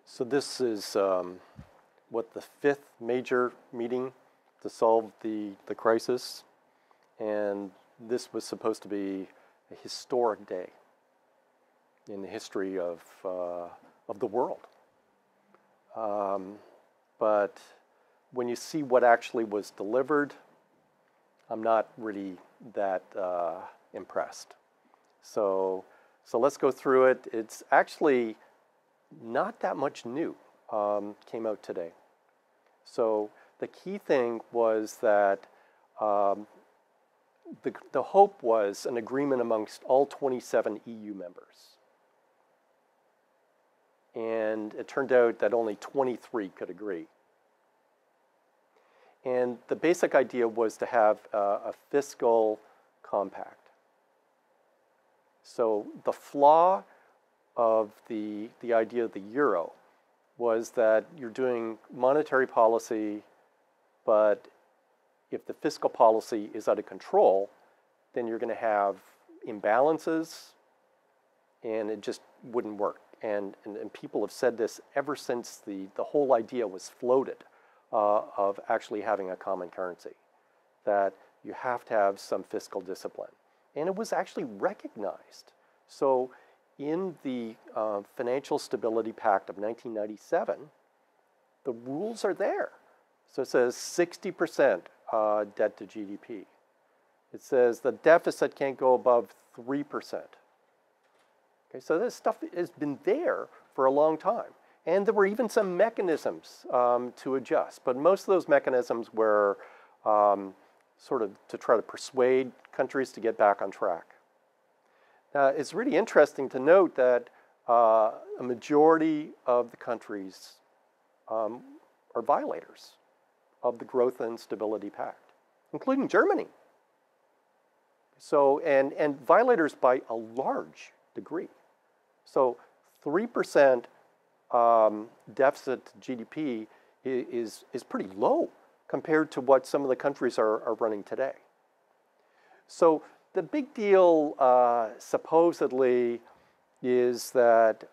So this is what, the fifth major meeting to solve the crisis, and this was supposed to be a historic day in the history of the world. But when you see what actually was delivered, I'm not really that impressed. So let's go through it. It's actually not that much new came out today. So the key thing was that the hope was an agreement amongst all 27 EU members. And it turned out that only 23 could agree. And the basic idea was to have a fiscal compact. So the flaw of the idea of the euro was that you're doing monetary policy, but if the fiscal policy is out of control, then you're going to have imbalances, and it just wouldn't work. And people have said this ever since the whole idea was floated of actually having a common currency, that you have to have some fiscal discipline. And it was actually recognized. So in the Financial Stability Pact of 1997, the rules are there. So it says 60% debt to GDP. It says the deficit can't go above 3%. Okay, so this stuff has been there for a long time. And there were even some mechanisms to adjust. But most of those mechanisms were sort of to try to persuade countries to get back on track. It's really interesting to note that a majority of the countries are violators of the Growth and Stability Pact, including Germany. So, and violators by a large degree. So 3% deficit to GDP is pretty low compared to what some of the countries are running today. So the big deal supposedly is that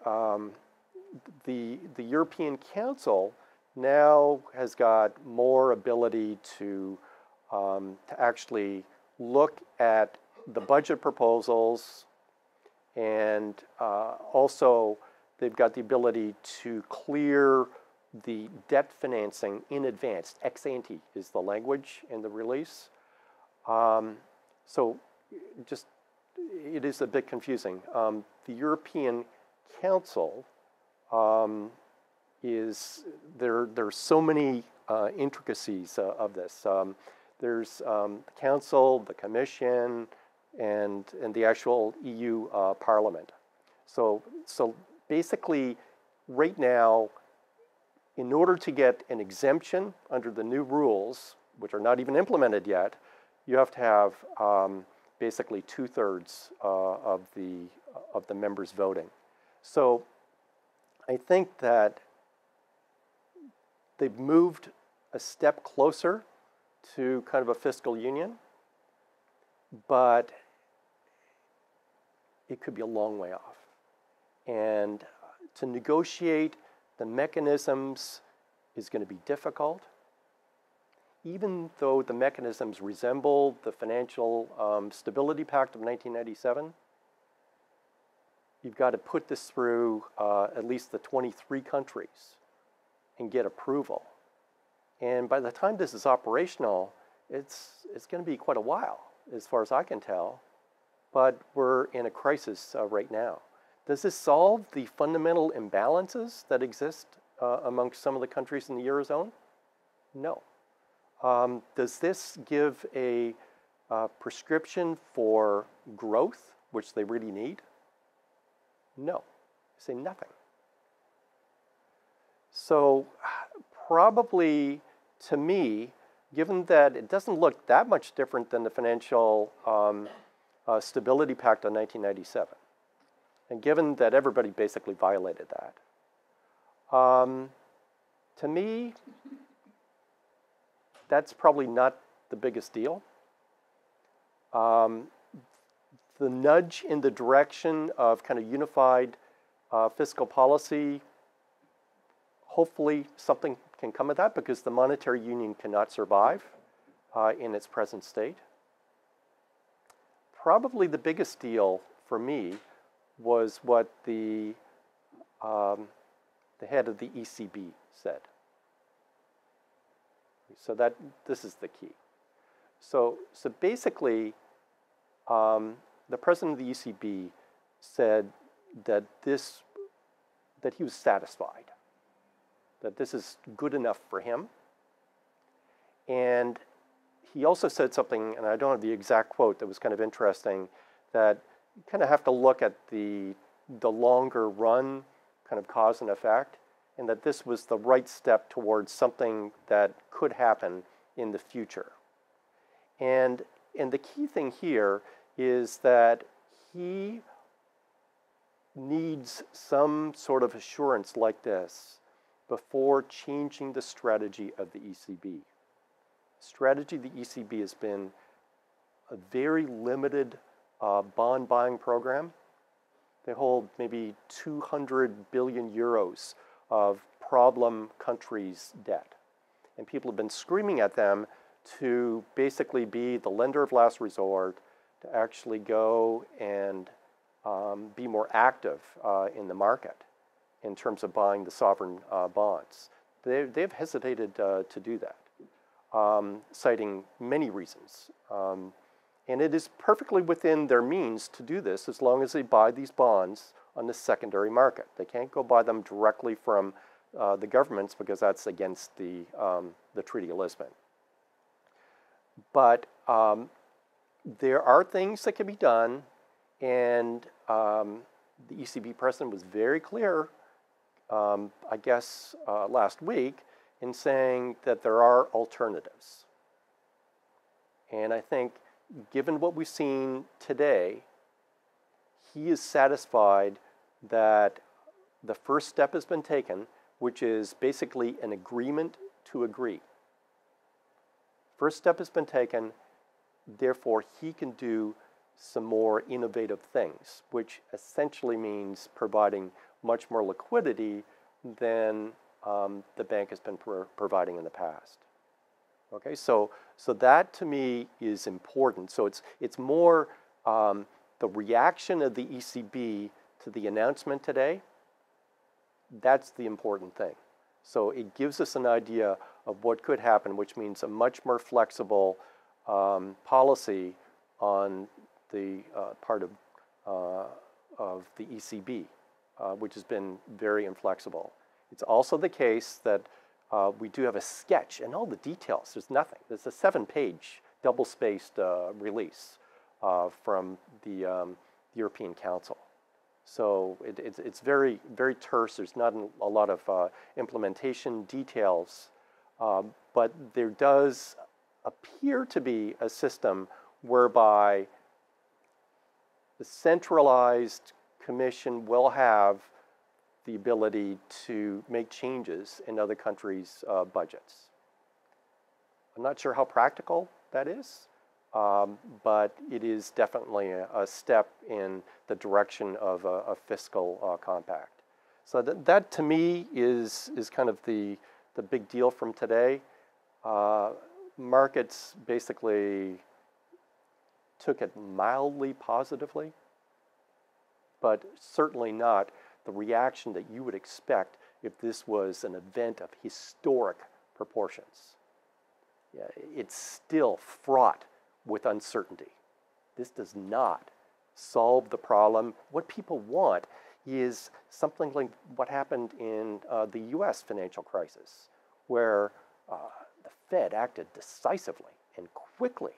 the European Council now has got more ability to actually look at the budget proposals, and also they've got the ability to clear the debt financing in advance. Ex ante is the language in the release. So just, it is a bit confusing. The European Council there's so many intricacies of this. There's the Council, the Commission, and the actual EU Parliament. So basically, right now, in order to get an exemption under the new rules, which are not even implemented yet, you have to have basically 2/3 of the members voting. So I think that they've moved a step closer to kind of a fiscal union, but it could be a long way off. And to negotiate the mechanisms is going to be difficult. Even though the mechanisms resemble the Financial Stability Pact of 1997, you've got to put this through at least the 23 countries and get approval. And by the time this is operational, it's going to be quite a while, as far as I can tell. But we're in a crisis right now. Does this solve the fundamental imbalances that exist amongst some of the countries in the Eurozone? No. Does this give a prescription for growth, which they really need? No. I say nothing. So probably, to me, given that it doesn't look that much different than the Financial Stability Pact of 1997, and given that everybody basically violated that, to me, that's probably not the biggest deal. The nudge in the direction of kind of unified fiscal policy Hopefully something can come of that because the monetary union cannot survive in its present state. Probably the biggest deal for me was what the head of the ECB said. So this is the key. So basically, the president of the ECB said that he was satisfied, that this is good enough for him. And he also said something, and I don't have the exact quote, that was kind of interesting, that you kind of have to look at the longer run kind of cause and effect, and that this was the right step towards something that could happen in the future. And the key thing here is that he needs some sort of assurance like this before changing the strategy of the ECB. Strategy of the ECB has been a very limited bond buying program. They hold maybe 200 billion euros of problem countries' debt. And people have been screaming at them to basically be the lender of last resort, to actually go and be more active in the market in terms of buying the sovereign bonds. They've hesitated to do that, citing many reasons. And it is perfectly within their means to do this as long as they buy these bonds on the secondary market. They can't go buy them directly from the governments because that's against the Treaty of Lisbon. But there are things that can be done, and the ECB president was very clear, I guess last week, in saying that there are alternatives. And I think, given what we've seen today, he is satisfied that the first step has been taken, which is basically an agreement to agree. First step has been taken, therefore he can do some more innovative things, which essentially means providing much more liquidity than the bank has been providing in the past. Okay, so that to me is important. So it's more the reaction of the ECB to the announcement today. That's the important thing. So it gives us an idea of what could happen, which means a much more flexible policy on the part of the ECB, which has been very inflexible. It's also the case that we do have a sketch and all the details. There's nothing. There's a 7-page double-spaced release from the European Council. So it's very, very terse. There's not a lot of implementation details, but there does appear to be a system whereby the centralized commission will have the ability to make changes in other countries' budgets. I'm not sure how practical that is, but it is definitely a step in the direction of a fiscal compact. So that to me is kind of the big deal from today. Markets basically took it mildly positively, but certainly not the reaction that you would expect if this was an event of historic proportions. Yeah, it's still fraught with uncertainty. This does not solve the problem. What people want is something like what happened in the US financial crisis, where the Fed acted decisively and quickly.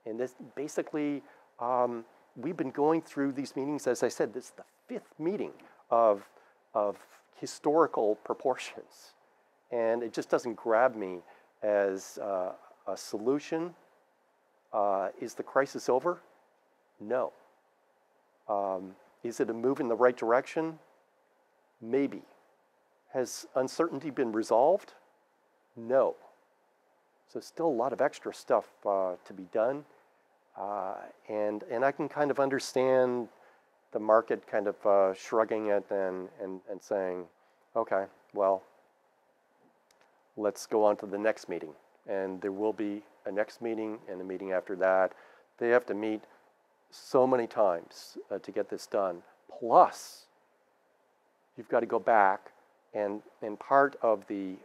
And this basically, we've been going through these meetings, as I said, this is the 5th meeting of historical proportions. And it just doesn't grab me as a solution. Is the crisis over? No. Is it a move in the right direction? Maybe. Has uncertainty been resolved? No. So still a lot of extra stuff to be done. And I can kind of understand the market kind of shrugging it and saying, okay, well, let's go on to the next meeting. And there will be a next meeting and a meeting after that. They have to meet so many times to get this done. Plus, you've got to go back and part of the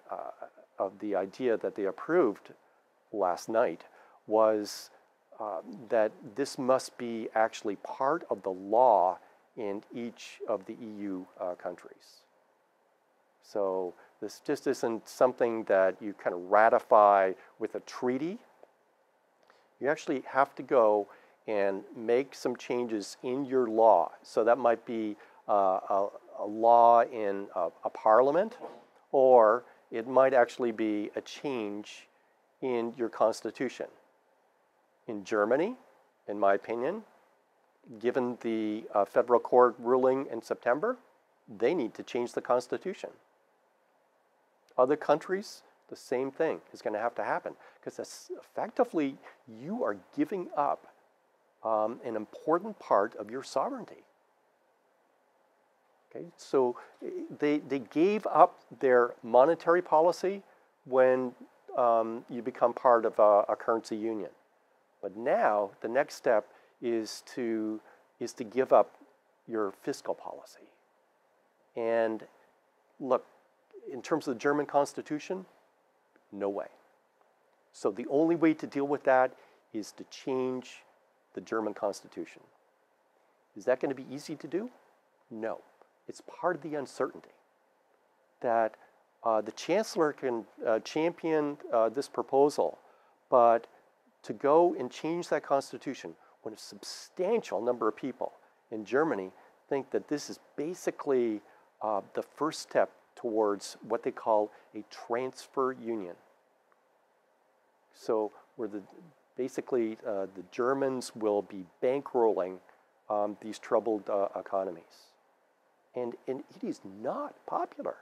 idea that they approved last night was that this must be actually part of the law in each of the EU countries. So this just isn't something that you kind of ratify with a treaty. You actually have to go and make some changes in your law. So that might be a law in a parliament, or it might actually be a change in your constitution. In Germany, in my opinion, given the federal court ruling in September, they need to change the constitution. Other countries, the same thing is going to have to happen, because effectively you are giving up an important part of your sovereignty. Okay, so they gave up their monetary policy when you become part of a currency union. But now the next step is to give up your fiscal policy. And look, in terms of the German Constitution, no way. So the only way to deal with that is to change the German Constitution. Is that going to be easy to do? No. It's part of the uncertainty that the Chancellor can champion this proposal, but to go and change that Constitution when a substantial number of people in Germany think that this is basically the first step towards what they call a transfer union. So where basically the Germans will be bankrolling these troubled economies. And it is not popular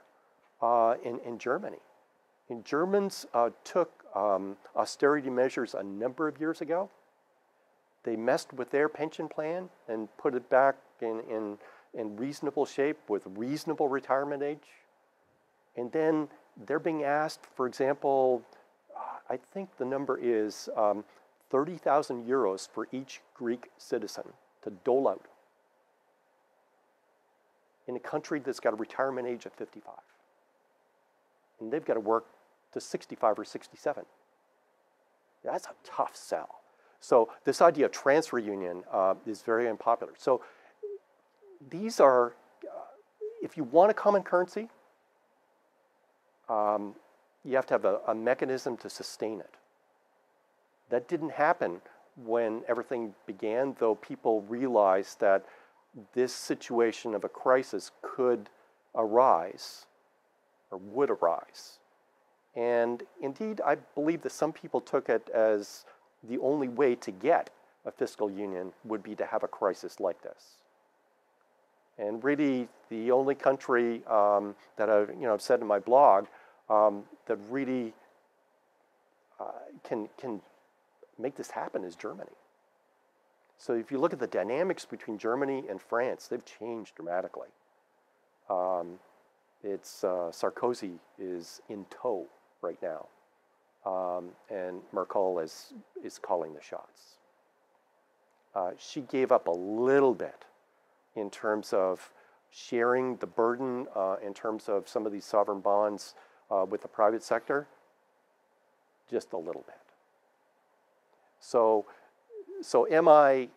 in Germany. And Germans took austerity measures a number of years ago. They messed with their pension plan and put it back in reasonable shape with reasonable retirement age. And then they're being asked, for example, I think the number is 30,000 euros for each Greek citizen to dole out in a country that's got a retirement age of 55. And they've got to work to 65 or 67. That's a tough sell. So this idea of transfer union is very unpopular. So these are, if you want a common currency, you have to have a mechanism to sustain it. That didn't happen when everything began, though people realized that this situation of a crisis could arise or would arise. And indeed, I believe that some people took it as the only way to get a fiscal union would be to have a crisis like this. And really, the only country that I've said in my blog that really can make this happen is Germany. So if you look at the dynamics between Germany and France, they've changed dramatically. Sarkozy is in tow right now, and Merkel is calling the shots. She gave up a little bit in terms of sharing the burden in terms of some of these sovereign bonds with the private sector, just a little bit. So am I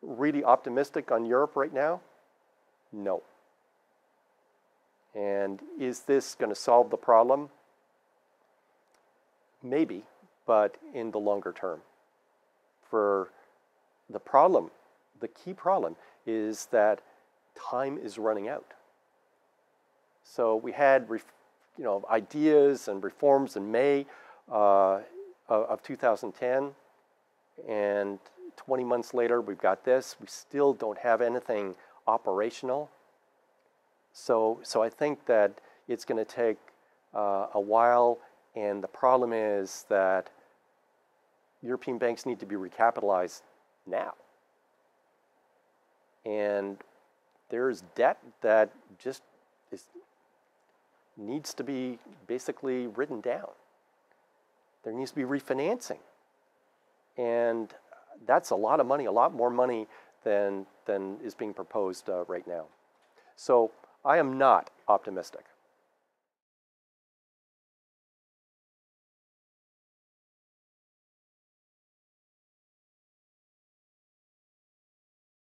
really optimistic on Europe right now? No. And is this going to solve the problem? Maybe, but in the longer term. For the problem, the key problem is that time is running out. So we had ideas and reforms in May of 2010, and 20 months later we've got this. We still don't have anything operational. So I think that it's going to take a while, and the problem is that European banks need to be recapitalized now. And there's debt that just is needs to be basically written down. There needs to be refinancing. And that's a lot of money, a lot more money than is being proposed right now. So I am not optimistic.